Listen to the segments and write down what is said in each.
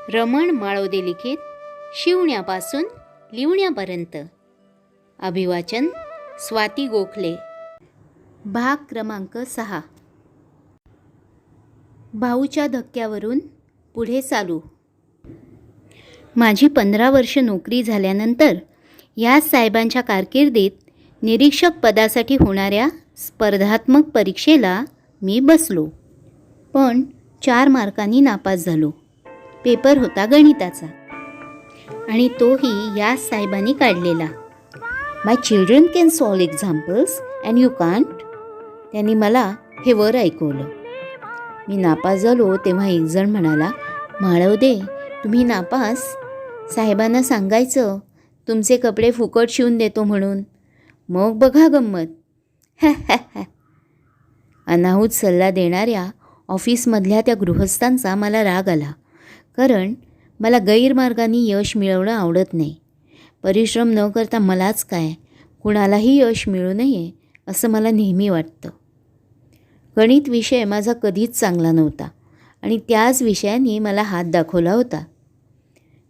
रमण माळोदे लिखित शिवण्यापासून लिवण्यापर्यंत. अभिवाचन स्वाती गोखले. भाग क्रमांक 6. भाऊच्या धक्क्यावरून पुढे चालू. माझी 15 वर्ष नोकरी झाल्यानंतर या साहेबांच्या कारकिर्दीत निरीक्षक पदासाठी होणाऱ्या स्पर्धात्मक परीक्षेला मी बसलो, पण 4 मार्कांनी नापास झालो. पेपर होता गणिताचा आणि तोही या साहेबांनी काढलेला. My children can solve examples and you can't. त्यांनी मला हे वर ऐकवलं. मी नापास झालो तेव्हा एक जण म्हणाला, माळवदे तुम्ही नापास, साहेबांना सांगायचं तुमचे कपडे फुकट शिवून देतो म्हणून, मग बघा गंमत. अनाहूत सल्ला देणाऱ्या ऑफिसमधल्या त्या गृहस्थांचा मला राग आला, कारण मला गैरमार्गाने यश मिळवणं आवडत नाही. परिश्रम न करता मलाच काय, कुणालाही यश मिळू नये असं मला नेहमी वाटतं. गणित विषय माझा कधीच चांगला नव्हता आणि त्याच विषयाने मला हात दाखवला होता.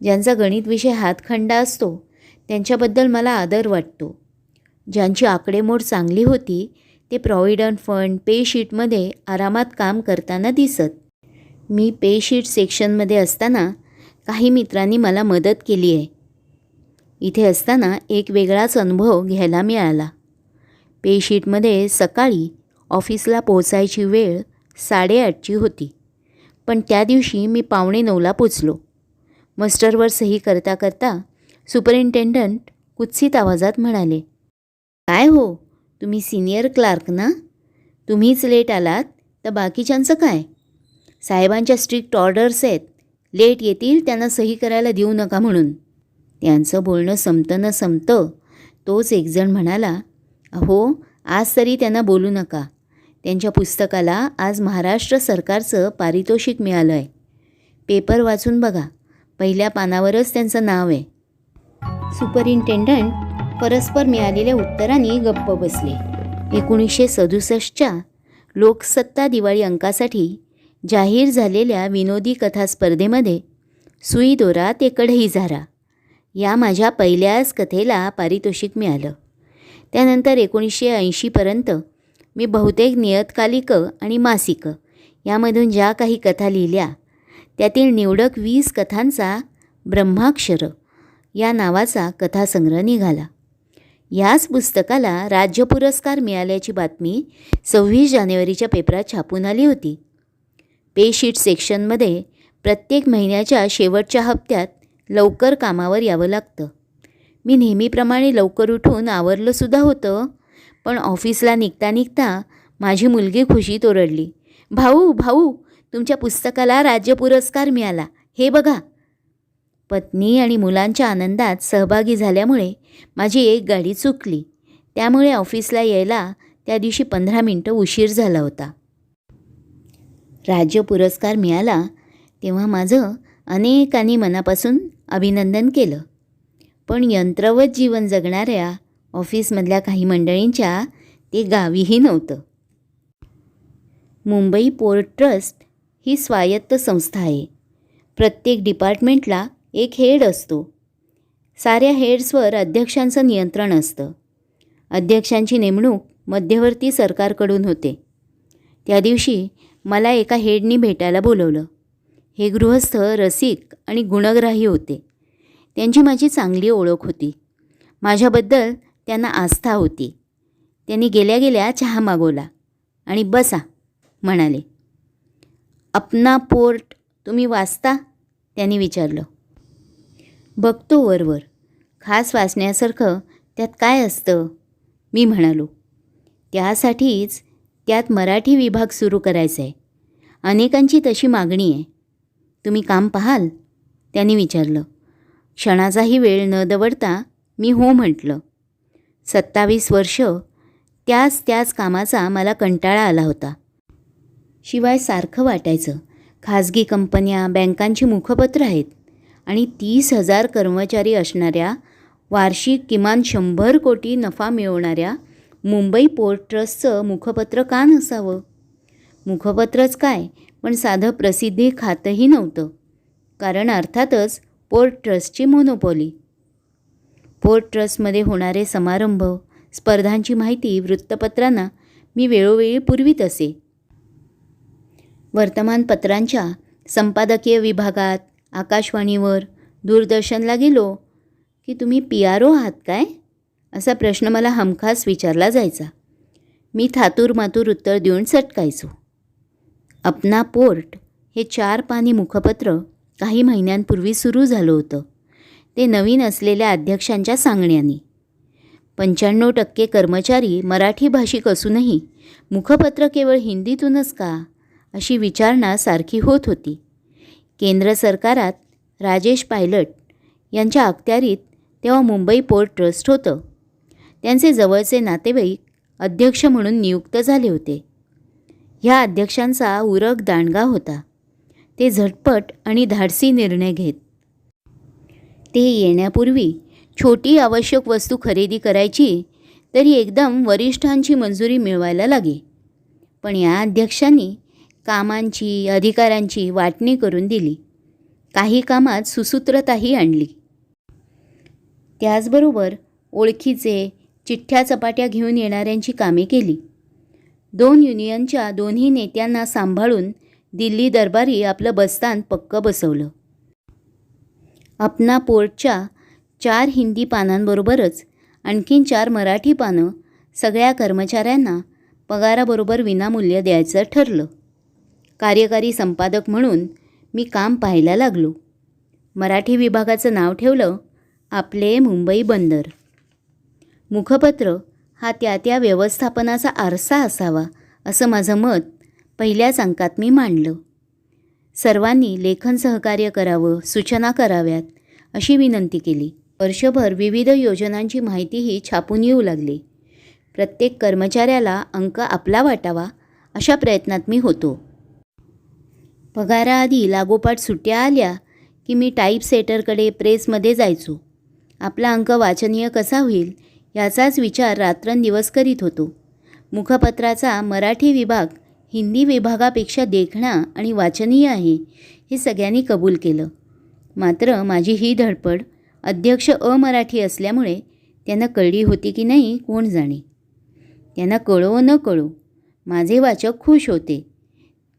ज्यांचा गणित विषय हातखंडा असतो त्यांच्याबद्दल मला आदर वाटतो. ज्यांची आकडेमोड चांगली होती ते प्रॉव्हिडंट फंड पे शीटमध्ये आरामात काम करताना दिसत. मी पे शीट सेक्शनमध्ये असताना काही मित्रांनी मला मदत केली आहे. इथे असताना एक वेगळाच अनुभव घ्यायला मिळाला. पे शीटमध्ये सकाळी ऑफिसला पोहोचायची वेळ 8:30ची होती, पण त्या दिवशी मी 8:45ला पोचलो. मस्टरवर सही करता करता सुपरिंटेंडंट कुत्सित आवाजात म्हणाले, काय हो तुम्ही सिनियर क्लार्क ना? तुम्हीच लेट आलात तर बाकीच्यांचं काय? साहेबांच्या स्ट्रिक्ट ऑर्डर्स आहेत, लेट येतील त्यांना सही करायला देऊ नका म्हणून. त्यांचं बोलणं संपतं न संपतं तोच एकजण म्हणाला, अहो आज तरी त्यांना बोलू नका. त्यांच्या पुस्तकाला आज महाराष्ट्र सरकारचं पारितोषिक मिळालं आहे. पेपर वाचून बघा, पहिल्या पानावरच त्यांचं नाव आहे. सुपरिंटेंडंट परस्पर मिळालेल्या उत्तरांनी गप्प बसले. 1967च्या लोकसत्ता दिवाळी अंकासाठी जाहीर झालेल्या विनोदी कथा स्पर्धेमध्ये सुई दोरा ते कढई झारा या माझ्या पहिल्याच कथेला पारितोषिक मिळालं. त्यानंतर 1980पर्यंत मी बहुतेक नियतकालिकं आणि मासिकं यामधून ज्या काही कथा लिहिल्या त्यातील निवडक 20 कथांचा ब्रह्माक्षर या नावाचा कथासंग्रह निघाला. याच पुस्तकाला राज्य पुरस्कार मिळाल्याची बातमी 26 जानेवारीच्या पेपरात छापून आली होती. पे शीट सेक्शनमध्ये प्रत्येक महिन्याच्या शेवटच्या हप्त्यात लवकर कामावर यावं लागतं. मी नेहमीप्रमाणे लवकर उठून आवरलंसुद्धा होतं, पण ऑफिसला निघता निघता माझी मुलगी खुशीत ओरडली, भाऊ भाऊ तुमच्या पुस्तकाला राज्य पुरस्कार मिळाला, हे बघा. पत्नी आणि मुलांच्या आनंदात सहभागी झाल्यामुळे माझी एक गाडी चुकली. त्यामुळे ऑफिसला यायला त्या दिवशी 15 मिनटं उशीर झाला होता. राज्य पुरस्कार मिळाला तेव्हा माझं अनेकांनी मनापासून अभिनंदन केलं, पण यंत्रवत जीवन जगणाऱ्या ऑफिसमधल्या काही मंडळींच्या ते गावीही नव्हतं. मुंबई पोर्ट ट्रस्ट ही स्वायत्त संस्था आहे. प्रत्येक डिपार्टमेंटला एक हेड असतो. साऱ्या हेड्सवर अध्यक्षांचं नियंत्रण असतं. अध्यक्षांची नेमणूक मध्यवर्ती सरकारकडून होते. त्या दिवशी मला एका हेडनी भेटायला बोलवलं. हे गृहस्थ रसिक आणि गुणग्राही होते. त्यांची माझी चांगली ओळख होती. माझ्याबद्दल त्यांना आस्था होती. त्यांनी गेल्या गेल्या चहा मागवला आणि बसा म्हणाले. अपना पोर्ट तुम्ही वाचता? त्यांनी विचारलं. बघतो वरवर, खास वाचण्यासारखं त्यात काय असतं? मी म्हणालो. त्यासाठीच त्यात मराठी विभाग सुरू करायचा आहे. अनेकांची तशी मागणी आहे. तुम्ही काम पाहाल? त्यांनी विचारलं. क्षणाचाही वेळ न दवडता मी हो म्हटलं. 27 वर्ष त्याच कामाचा मला कंटाळा आला होता. शिवाय सारखं वाटायचं खाजगी कंपन्या, बँकांची मुखपत्र आहेत आणि 30,000 कर्मचारी असणाऱ्या, वार्षिक किमान 100 कोटी नफा मिळवणाऱ्या मुंबई पोर्ट ट्रस्टचं मुखपत्र का नसावं? मुखपत्रच काय, पण साधं प्रसिद्धी खातंही नव्हतं. कारण अर्थातच पोर्ट ट्रस्टची मोनोपॉली. पोर्ट ट्रस्टमध्ये होणारे समारंभ, स्पर्धांची माहिती वृत्तपत्रांना मी वेळोवेळी पुरवीत असे. वर्तमानपत्रांच्या संपादकीय विभागात, आकाशवाणीवर, दूरदर्शनला गेलो की तुम्ही PRO आहात काय, असा प्रश्न मला हमखास विचारला जायचा. मी थातूरमातूर उत्तर देऊन सटकायचो. अपना पोर्ट हे 4 पानी मुखपत्र काही महिन्यांपूर्वी सुरू झालं होतं. ते नवीन असलेल्या अध्यक्षांच्या सांगण्याने. 95% कर्मचारी मराठी भाषिक असूनही मुखपत्र केवळ हिंदीतूनच का, अशी विचारणा सारखी होत होती. केंद्र सरकारात राजेश पायलट यांच्या अखत्यारीत तेव्हा मुंबई पोर्ट ट्रस्ट होतं. त्यांचे जवळचे नातेवाईक अध्यक्ष म्हणून नियुक्त झाले होते. ह्या अध्यक्षांचा उरक दांडगा होता. ते झटपट आणि धाडसी निर्णय घेत. ते येण्यापूर्वी छोटी आवश्यक वस्तू खरेदी करायची तरी एकदम वरिष्ठांची मंजुरी मिळवायला लागे. पण या अध्यक्षांनी कामांची, अधिकारांची वाटणी करून दिली. काही कामात सुसूत्रताही आणली. त्याचबरोबर ओळखीचे, चिठ्ठ्या चपाट्या घेऊन येणाऱ्यांची कामे केली. 2 युनियनच्या दोन्ही नेत्यांना सांभाळून दिल्ली दरबारी आपलं बस्तान पक्कं बसवलं. अपना पोर्टच्या 4 हिंदी पानांबरोबरच आणखीन 4 मराठी पानं सगळ्या कर्मचाऱ्यांना पगाराबरोबर विनामूल्य द्यायचं ठरलं. कार्यकारी संपादक म्हणून मी काम पाहायला लागलो. मराठी विभागाचं नाव ठेवलं आपले मुंबई बंदर. मुखपत्र हा त्या व्यवस्थापनाचा आरसा असावा असं माझं मत पहिल्याच अंकात मी मांडलं. सर्वांनी लेखन सहकार्य करावं, सूचना कराव्यात अशी विनंती केली. वर्षभर विविध योजनांची माहितीही छापून येऊ लागली. प्रत्येक कर्मचाऱ्याला अंक आपला वाटावा अशा प्रयत्नात मी होतो. पगाराआधी लागोपाठ सुट्ट्या आल्या की मी टाईपसेटरकडे प्रेसमध्ये जायचो. आपला अंक वाचनीय कसा होईल याचाच विचार रात्रंदिवस करीत होतो. मुखपत्राचा मराठी विभाग हिंदी विभागापेक्षा देखणा आणि वाचनीय आहे हे सगळ्यांनी कबूल केलं. मात्र माझी ही धडपड अध्यक्ष अमराठी असल्यामुळे त्यांना कळली होती की नाही कोण जाणे. त्यांना कळो न कळो माझे वाचक खुश होते.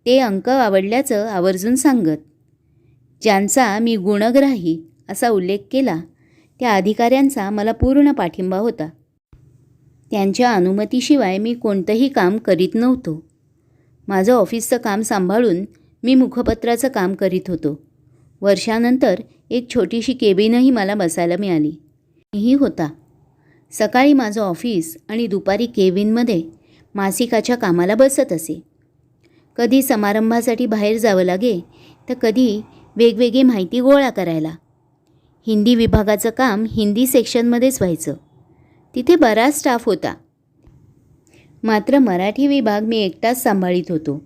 ते अंक आवडल्याचं आवर्जून सांगत. ज्यांचा मी गुणग्राही असा उल्लेख केला त्या अधिकाऱ्यांचा मला पूर्ण पाठिंबा होता. त्यांच्या अनुमतीशिवाय मी कोणतंही काम करीत नव्हतो. माझं ऑफिसचं काम सांभाळून मी मुखपत्राचं काम करीत होतो. वर्षानंतर एक छोटीशी केबिनही मला बसायला मिळाली. ही होता. सकाळी माझं ऑफिस आणि दुपारी केबिनमध्ये मासिकाच्या कामाला बसत असे. कधी समारंभासाठी बाहेर जावं लागे तर कधी वेगवेगळी माहिती गोळा करायला. हिंदी विभागाचं काम हिंदी सेक्शनमध्येच व्हायचं. तिथे बराच स्टाफ होता. मात्र मराठी विभाग मी एकटाच सांभाळीत होतो.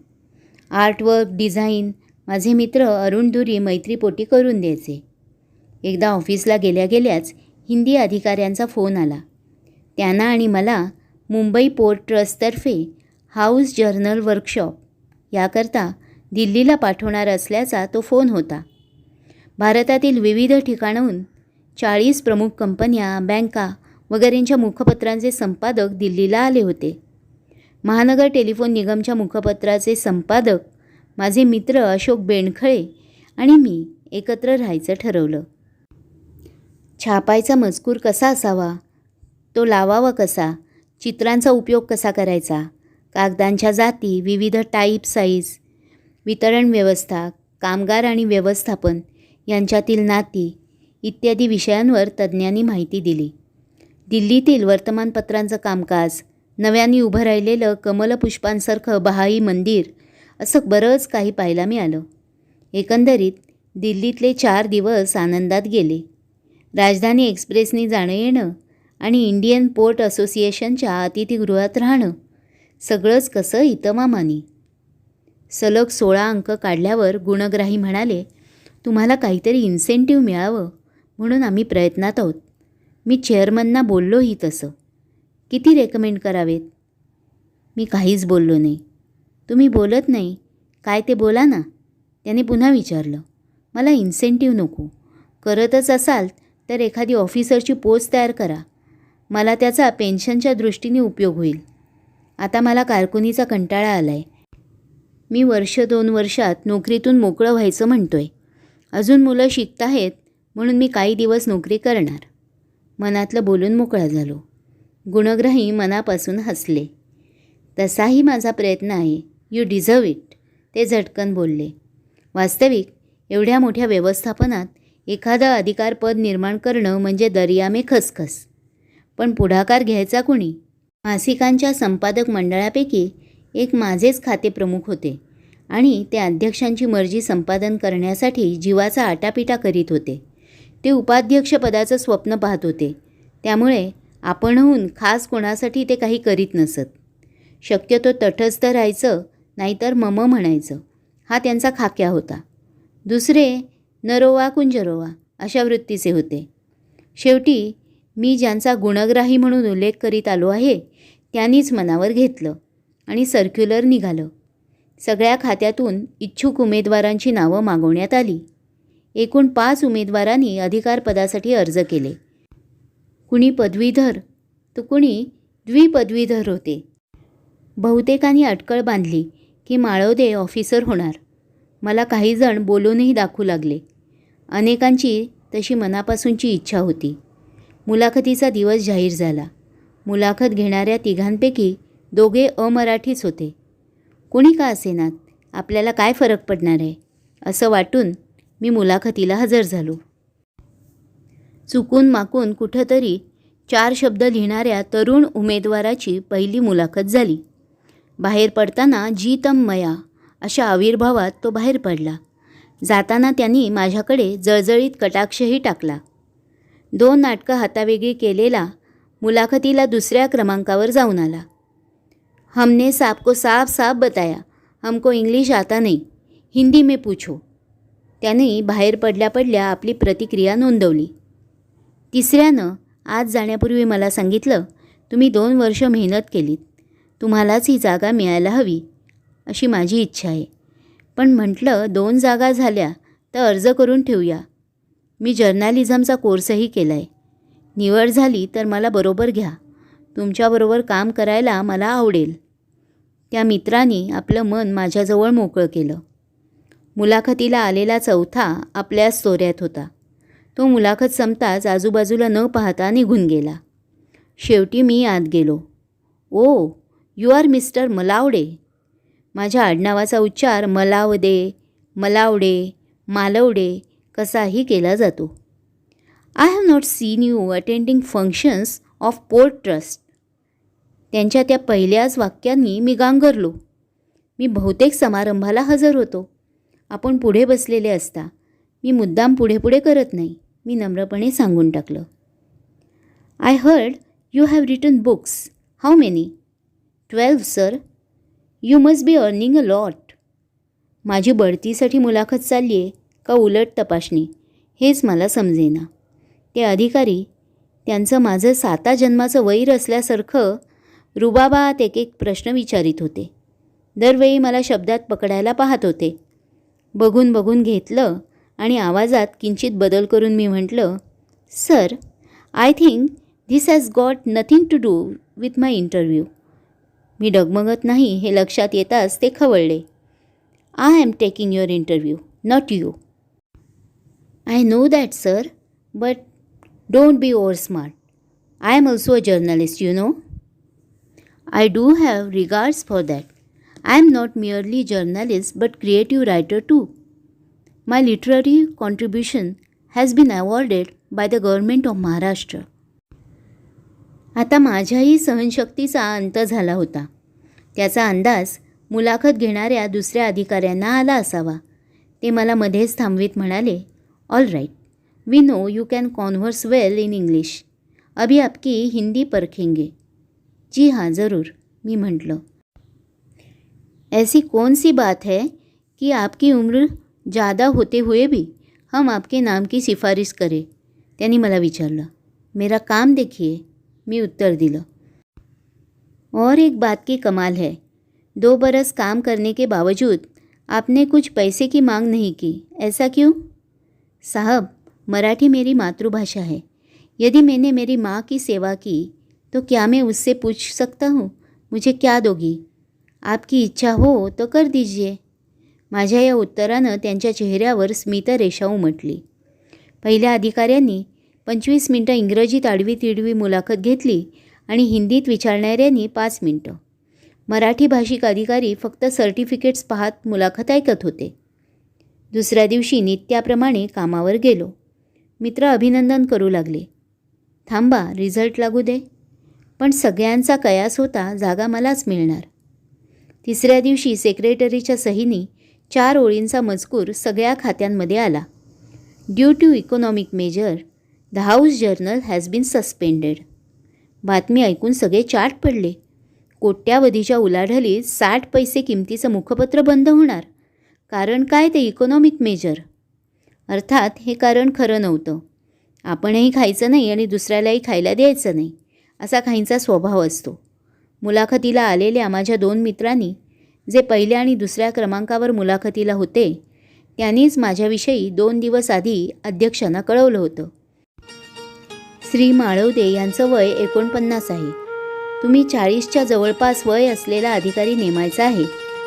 आर्टवर्क, डिझाईन माझे मित्र अरुण धुरी मैत्रीपोटी करून द्यायचे. एकदा ऑफिसला गेल्याच हिंदी अधिकाऱ्यांचा फोन आला. त्यांना आणि मला मुंबई पोर्ट ट्रस्टतर्फे हाऊस जर्नल वर्कशॉप याकरता दिल्लीला पाठवणार असल्याचा तो फोन होता. भारतातील विविध ठिकाणाहून 40 प्रमुख कंपन्या, बँका वगैरेंच्या मुखपत्रांचे संपादक दिल्लीला आले होते. महानगर टेलिफोन निगमच्या मुखपत्राचे संपादक माझे मित्र अशोक बेंडखळे आणि मी एकत्र राहायचं ठरवलं. छापायचा मजकूर कसा असावा, तो लावावा कसा, चित्रांचा उपयोग कसा करायचा, कागदांच्या जाती, विविध टाईप, साईज, वितरण व्यवस्था, कामगार आणि व्यवस्थापन यांच्यातील नाती इत्यादी विषयांवर तज्ज्ञांनी माहिती दिली. दिल्लीतील वर्तमानपत्रांचं कामकाज, नव्याने उभं राहिलेलं कमलपुष्पांसारखं बहाई मंदिर असं बरंच काही पाहायला मिळालं. एकंदरीत दिल्लीतले 4 दिवस आनंदात गेले. राजधानी एक्सप्रेसनी जाणं येणं आणि इंडियन पोर्ट असोसिएशनच्या अतिथीगृहात राहणं सगळंच कसं इतमामानी. सलग 16 अंक काढल्यावर गुणग्राही म्हणाले, तुम्हाला काहीतरी इन्सेंटिव्ह मिळावं म्हणून आम्ही प्रयत्नात आहोत. मी चेअरमनना बोललोही तसं. किती रेकमेंड करावेत? मी काहीच बोललो नाही. तुम्ही बोलत नाही काय ते बोला ना, त्याने पुन्हा विचारलं. मला इन्सेंटिव्ह नको. करतच असाल तर एखादी ऑफिसरची पोस्ट तयार करा. मला त्याचा पेन्शनच्या दृष्टीने उपयोग होईल. आता मला कारकुनीचा कंटाळा आला आहे. मी 1-2 वर्षात नोकरीतून मोकळं व्हायचं म्हणतोय. अजून मुलं शिकत आहेत म्हणून मी काही दिवस नोकरी करणार. मनातलं बोलून मोकळा झालो. गुणग्राही मनापासून हसले. तसाही माझा प्रयत्न आहे. यू डिझर्व इट, ते झटकन बोलले. वास्तविक एवढ्या मोठ्या व्यवस्थापनात एखादं अधिकारपद निर्माण करणं म्हणजे दर्यामे खसखस. पण पुढाकार घ्यायचा कुणी? मासिकांच्या संपादक मंडळापैकी एक माझेच खाते प्रमुख होते आणि ते अध्यक्षांची मर्जी संपादन करण्यासाठी जीवाचा आटापिटा करीत होते. ते उपाध्यक्षपदाचं स्वप्न पाहत होते. त्यामुळे आपणहून खास कोणासाठी ते काही करीत नसत. शक्यतो तटस्थ राहायचं, नाहीतर मम म्हणायचं, हा त्यांचा खाक्या होता. दुसरे नरोवा कुंजरोवा अशा वृत्तीचे होते. शेवटी मी ज्यांचा गुणग्राही म्हणून उल्लेख करीत आलो आहे त्यांनीच मनावर घेतलं आणि सर्क्युलर निघालं. सगळ्या खात्यातून इच्छुक उमेदवारांची नावं मागवण्यात आली. एकूण 5 उमेदवारांनी अधिकारपदासाठी अर्ज केले. कुणी पदवीधर तर कुणी द्विपदवीधर होते. बहुतेकांनी अटकळ बांधली की माळोदे ऑफिसर होणार. मला काही जण बोलूनही दाखवू लागले. अनेकांची तशी मनापासूनची इच्छा होती. मुलाखतीचा दिवस जाहीर झाला. मुलाखत घेणाऱ्या तिघांपैकी 2 अमराठीच होते. कोणी का असेनात, आपल्याला काय फरक पडणार आहे असं वाटून मी मुलाखतीला हजर झालो. चुकून माकून कुठंतरी 4 शब्द लिहिणाऱ्या तरुण उमेदवाराची पहिली मुलाखत झाली. बाहेर पडताना जीतम मया अशा आविर्भावात तो बाहेर पडला. जाताना त्यांनी माझ्याकडे जळजळीत कटाक्षही टाकला. 2 नाटकं हातावेगळी केलेला मुलाखतीला 2ऱ्या क्रमांकावर जाऊन आला. हमने आपको साफ साफ बताया, हमको इंग्लिश आता नहीं, हिंदी में पूछो. त्याने बाहेर पडल्या पडल्या आपली प्रतिक्रिया नोंदवली. 3ऱ्यानं आज जाण्यापूर्वी मला सांगितलं, तुम्ही 2 वर्ष मेहनत केलीत, तुम्हालाच ही जागा मिळायला हवी अशी माझी इच्छा आहे. पण म्हटलं 2 जागा झाल्या तर अर्ज करून ठेवूया. मी जर्नालिझमचा कोर्सही केला आहे. निवड झाली तर मला बरोबर घ्या. तुमच्याबरोबर काम करायला मला आवडेल. त्या मित्राने आपलं मन माझ्याजवळ मोकळं केलं. मुलाखतीला आलेला 4था आपल्याच तोऱ्यात होता. तो मुलाखत संपताच आजूबाजूला न पाहता निघून गेला. शेवटी मी आत गेलो. ओ, यू आर मिस्टर मलावडे. माझ्या आडनावाचा उच्चार मलावदे, मलावडे, मालवडे कसाही केला जातो. I have not seen you attending functions of port trust. त्यांच्या त्या पहिल्याच वाक्यांनी मी गांगरलो. मी बहुतेक समारंभाला हजर होतो. आपण पुढे बसलेले असता. मी मुद्दाम पुढे पुढे करत नाही. मी नम्रपणे सांगून टाकलं. I heard you have written books. How many? 12 sir. You must be earning a lot. माझी बढतीसाठी मुलाखत चालली आहे का उलट तपासणी हेच मला समजेना. ते अधिकारी त्यांचं माझं 7 जन्माचं वैर असल्यासारखं रुबाबात एक प्रश्न विचारित होते. दरवेळी मला शब्दात पकडायला पाहत होते. बघून बघून घेतलं आणि आवाजात किंचित बदल करून मी म्हटलं, sir, I think this has got nothing to do with my interview. मी डगमगत नाही हे लक्षात येताच ते खवळले. I am taking your interview, not you. I know that sir, but don't be over smart. I am also a journalist, you know. I do have regards for that. I am not merely journalist but creative writer too. My literary contribution has been awarded by the government of Maharashtra. आता माझ्याही सहनशक्तीचा अंत झाला होता. त्याचा अंदाज मुलाखत घेणाऱ्या 2ऱ्या अधिकाऱ्यांना आला असावा. ते मला मध्येच थांबवीत म्हणाले, all right, we know you can converse well in English. अभी आपकी हिंदी परखेंगे. जी हाँ, ज़रूर, मी म्हटलं. ऐसी कौन सी बात है कि आपकी उम्र ज़्यादा होते हुए भी हम आपके नाम की सिफारिश करें. त्यांनी मला विचारलं. मेरा काम देखिए, मी उत्तर दिलं. और एक बात की कमाल है, 2 बरस काम करने के बावजूद आपने कुछ पैसे की मांग नहीं की. ऐसा क्यों? साहब, मराठी मेरी मातृभाषा है। यदि मैंने मेरी माँ की सेवा की तो क्या मैं उससे पूछ सकता हूँ, मुझे क्या दोगी? आपकी इच्छा हो तो कर दीजिए. माझ्या या उत्तरानं त्यांच्या चेहऱ्यावर स्मितरेषा उमटली. पहिल्या अधिकाऱ्यांनी 25 मिनटं इंग्रजीत आडवी तिडवी मुलाखत घेतली आणि हिंदीत विचारणाऱ्यांनी 5 मिनटं. मराठी भाषिक अधिकारी फक्त सर्टिफिकेट्स पाहत मुलाखत ऐकत होते. दुसऱ्या दिवशी नित्याप्रमाणे कामावर गेलो. मित्र अभिनंदन करू लागले. थांबा, रिझल्ट लागू दे. पण सगळ्यांचा कयास होता जागा मलाच मिळणार. तिसऱ्या दिवशी सेक्रेटरीच्या सहीनी 4 ओळींचा मजकूर सगळ्या खात्यांमध्ये आला. Due to economic measure the house journal has been suspended. बातमी ऐकून सगळे चाट पडले. कोट्यावधीच्या उलाढालीत 60 पैसे किमतीचं मुखपत्र बंद होणार. कारण काय ते इकॉनॉमिक मेजर. अर्थात हे कारण खरं नव्हतं. आपणही खायचं नाही आणि दुसऱ्यालाही खायला द्यायचं नाही असा काहींचा स्वभाव असतो. मुलाखतीला आलेल्या माझ्या 2 मित्रांनी जे पहिल्या आणि दुसऱ्या क्रमांकावर मुलाखतीला होते त्यांनीच माझ्याविषयी 2 दिवस आधी अध्यक्षांना कळवलं होतं. श्री माळवदे यांचं वय 49 आहे. तुम्ही 40च्या जवळपास वय असलेला अधिकारी नेमायचा आहे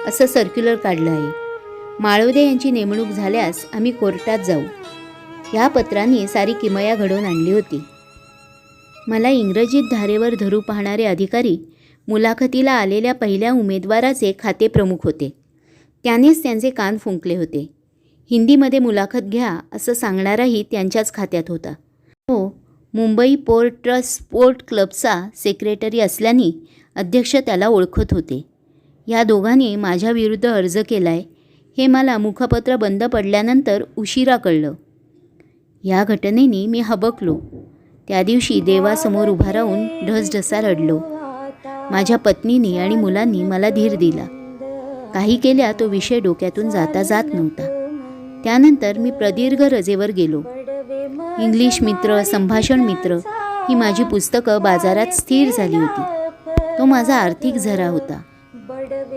असं सर्क्युलर काढलं आहे. माळवदे यांची नेमणूक झाल्यास आम्ही कोर्टात जाऊ. या पत्रांनी सारी किमया घडवून आणली होती. मला इंग्रजीत धारेवर धरू पाहणारे अधिकारी मुलाखतीला आलेल्या पहिल्या उमेदवाराचे खाते प्रमुख होते. त्यानेच त्यांचे कान फुंकले होते. हिंदीमध्ये मुलाखत घ्या असं सांगणाराही त्यांच्याच खात्यात होता. तो मुंबई पोर्ट ट्रस्ट स्पोर्ट क्लबचा सेक्रेटरी असल्याने अध्यक्ष त्याला ओळखत होते. या दोघांनी माझ्याविरुद्ध अर्ज केला आहे हे मला मुखपत्र बंद पडल्यानंतर उशिरा कळलं. या घटनेने मी हबकलो. त्या दिवशी देवासमोर उभा राहून ढसढसा रडलो. माझ्या पत्नीने आणि मुलांनी मला धीर दिला. काही केल्या तो विषय डोक्यातून जात नव्हता. त्यानंतर मी प्रदीर्घ रजेवर गेलो. इंग्लिश मित्र, संभाषण मित्र ही माझी पुस्तकं बाजारात स्थिर झाली होती. तो माझा आर्थिक झरा होता.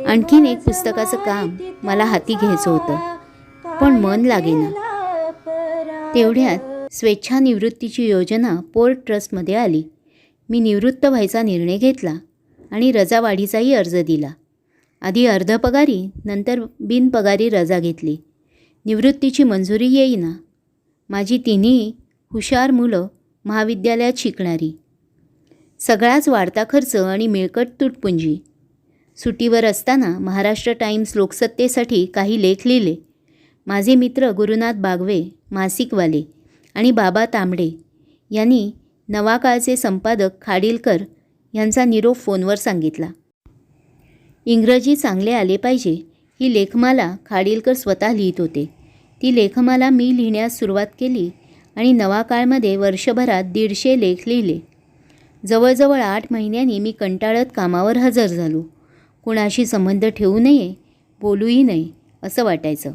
आणखीन एक पुस्तकाचं काम मला हाती घ्यायचं होतं, पण मन लागेना. तेवढ्यात स्वेच्छानिवृत्तीची योजना पोर्ट ट्रस्टमध्ये आली. मी निवृत्त व्हायचा निर्णय घेतला आणि रजावाढीचाही अर्ज दिला. आधी अर्धपगारी, नंतर बिनपगारी रजा घेतली. निवृत्तीची मंजुरी येईना. माझी 3ही हुशार मुलं महाविद्यालयात शिकणारी. सगळाच वाढता खर्च आणि मिळकत तुटपुंजी. सुट्टीवर असताना महाराष्ट्र टाइम्स लोकसत्तेसाठी काही लेख लिहिले. माझे मित्र गुरुनाथ बागवे, मासिकवाले आणि बाबा तांबडे यांनी नवाकाळचे संपादक खाडीलकर यांचा निरोप फोनवर सांगितला. इंग्रजी चांगले आले पाहिजे ही लेखमाला खाडीलकर स्वतः लिहित होते. ती लेखमाला मी लिहिण्यास सुरुवात केली आणि नवाकाळमध्ये वर्षभरात 150 लेख लिहिले. जवळजवळ 8 महिन्यांनी मी कंटाळत कामावर हजर झालो. कुणाशी संबंध ठेवू नये, बोलूही नये असं वाटायचं.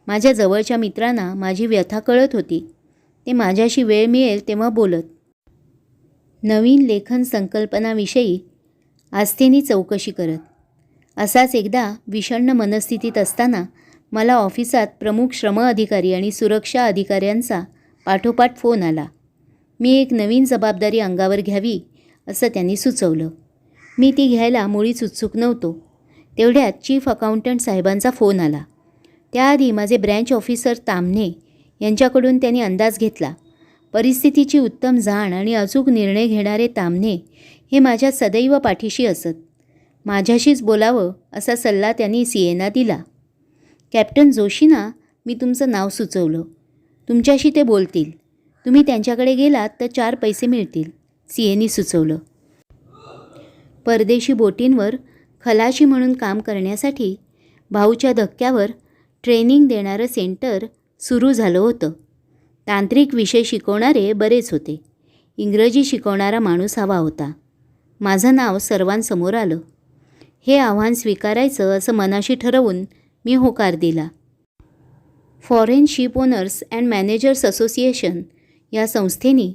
माझ्या जवळच्या मित्रांना माझी व्यथा कळत होती. ते माझ्याशी वेळ मिळेल तेव्हा बोलत. नवीन लेखन संकल्पनाविषयी आस्थेने चौकशी करत. असाच एकदा विषण्ण मनस्थितीत असताना मला ऑफिसात प्रमुख श्रम अधिकारी आणि सुरक्षा अधिकाऱ्यांचा पाठोपाठ फोन आला. मी एक नवीन जबाबदारी अंगावर घ्यावी असं त्यांनी सुचवलं. मी ती घ्यायला मुळीच उत्सुक नव्हतो. तेवढ्यात चीफ अकाउंटंट साहेबांचा फोन आला. त्याआधी माझे ब्रँच ऑफिसर ताम्हणे यांच्याकडून त्यांनी अंदाज घेतला. परिस्थितीची उत्तम जाण आणि अचूक निर्णय घेणारे ताम्हणे हे माझ्या सदैव पाठीशी असत. माझ्याशीच बोलावं असा सल्ला त्यांनी सीएना दिला. कॅप्टन जोशींना मी तुमचं नाव सुचवलं. तुमच्याशी ते बोलतील. तुम्ही त्यांच्याकडे गेलात तर 4 पैसे मिळतील, सीएनी सुचवलं. परदेशी बोटींवर खलाशी म्हणून काम करण्यासाठी भाऊच्या धक्क्यावर ट्रेनिंग देणारं सेंटर सुरू झालं होतं. तांत्रिक विषय शिकवणारे बरेच होते. इंग्रजी शिकवणारा माणूस हवा होता. माझं नाव सर्वांसमोर आलं. हे आव्हान स्वीकारायचं असं मनाशी ठरवून मी होकार दिला. Foreign ship owners and managers association या संस्थेने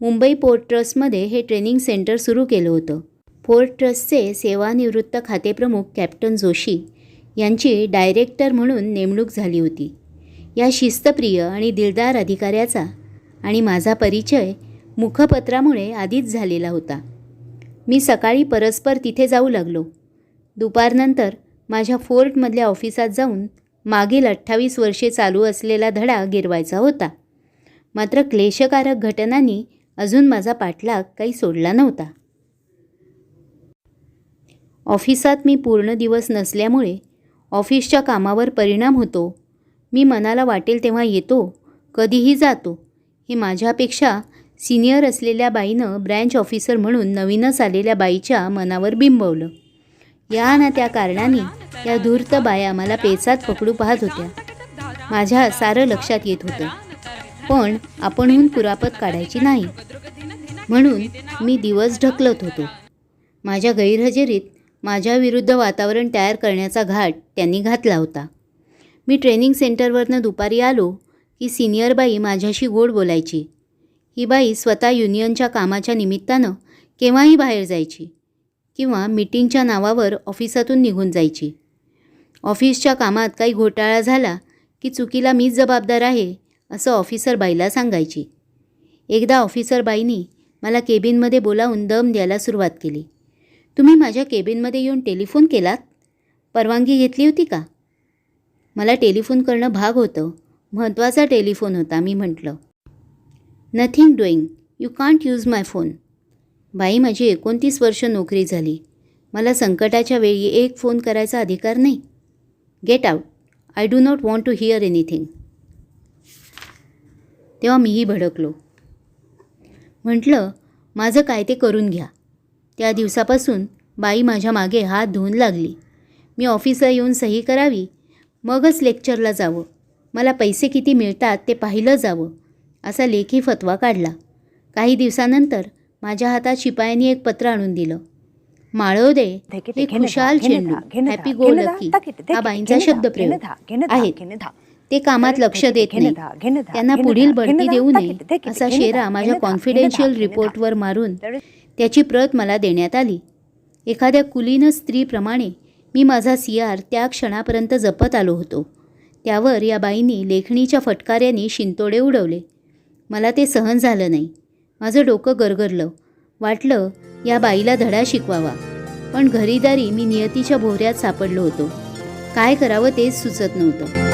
मुंबई पोर्ट ट्रस्टमध्ये हे ट्रेनिंग सेंटर सुरू केलं होतं. पोर्ट ट्रस्टचे सेवानिवृत्त खातेप्रमुख कॅप्टन जोशी यांची डायरेक्टर म्हणून नेमणूक झाली होती. या शिस्तप्रिय आणि दिलदार अधिकाऱ्याचा आणि माझा परिचय मुखपत्रामुळे आधीच झालेला होता. मी सकाळी परस्पर तिथे जाऊ लागलो. दुपारनंतर माझ्या फोर्टमधल्या ऑफिसात जाऊन मागील 28 वर्षे चालू असलेला धडा गिरवायचा होता. मात्र क्लेशकारक घटनांनी अजून माझा पाठलाग काही सोडला नव्हता. ऑफिसात मी पूर्ण दिवस नसल्यामुळे ऑफिसच्या कामावर परिणाम होतो. मी मनाला वाटेल तेव्हा येतो, कधीही जातो. हे माझ्यापेक्षा सिनियर असलेल्या बाईनं ब्रँच ऑफिसर म्हणून नवीनच आलेल्या बाईच्या मनावर बिंबवलं. या ना त्या कारणाने या धूर्त बाया मला पेचात पकडू पाहत होत्या. माझ्या सारं लक्षात येत होतं, पण आपणहून कुरापत काढायची नाही म्हणून मी दिवस ढकलत होतो. माझ्या गैरहजेरीत माझ्याविरुद्ध वातावरण तयार करण्याचा घाट त्यांनी घातला होता. मी ट्रेनिंग सेंटरवरनं दुपारी आलो की सिनियर बाई माझ्याशी गोड बोलायची. ही बाई स्वतः युनियनच्या कामाच्या निमित्तानं केव्हाही बाहेर जायची किंवा मीटिंगच्या नावावर ऑफिसातून निघून जायची. ऑफिसच्या कामात काही घोटाळा झाला की चुकीला मीच जबाबदार आहे असं ऑफिसर बाईला सांगायची. एकदा ऑफिसर बाईनी मला केबिनमध्ये बोलावून दम द्यायला सुरुवात केली. तुम्ही माझ्या केबिनमध्ये येऊन टेलिफोन केलात? परवानगी घेतली होती का? मला टेलिफोन करणं भाग होतं. महत्त्वाचा टेलिफोन होता. मी म्हटलं, nothing doing, you can't use my phone. बाई, माझी 29 वर्ष नोकरी झाली. मला संकटाच्या वेळी एक फोन करायचा अधिकार नाही. Get out. I do not want to hear anything. तेव्हा मीही भडकलो. म्हटलं, माझं काय ते करून घ्या. त्या दिवसापासून बाई माझ्या मागे हात धुवून लागली. मी ऑफिसला येऊन सही करावी, मगच लेक्चरला जावं, मला पैसे किती मिळतात ते पाहिलं जावं, असा लेखी फतवा काढला. काही दिवसानंतर माझ्या हातात शिपायांनी एक पत्र आणून दिलं. माळव दे हे खुशाल चेंडू, हॅपी गो लकी हा बाईंचा शब्दप्रयोग आहेत. ते कामात लक्ष देत नाही. त्यांना पुढील बढती देऊ नये असा शेरा माझ्या कॉन्फिडेन्शियल रिपोर्टवर मारून त्याची प्रत मला देण्यात आली. एखाद्या कुलीन स्त्रीप्रमाणे मी माझा CR त्या क्षणापर्यंत जपत आलो होतो. त्यावर या बाईंनी लेखणीच्या फटकाऱ्यांनी शिंतोडे उडवले. मला ते सहन झालं नाही. माझं डोकं गरगरलं. वाटलं या बाईला धडा शिकवावा, पण घरीदारी मी नियतीच्या भोवऱ्यात सापडलो होतो. काय करावं तेच सुचत नव्हतं.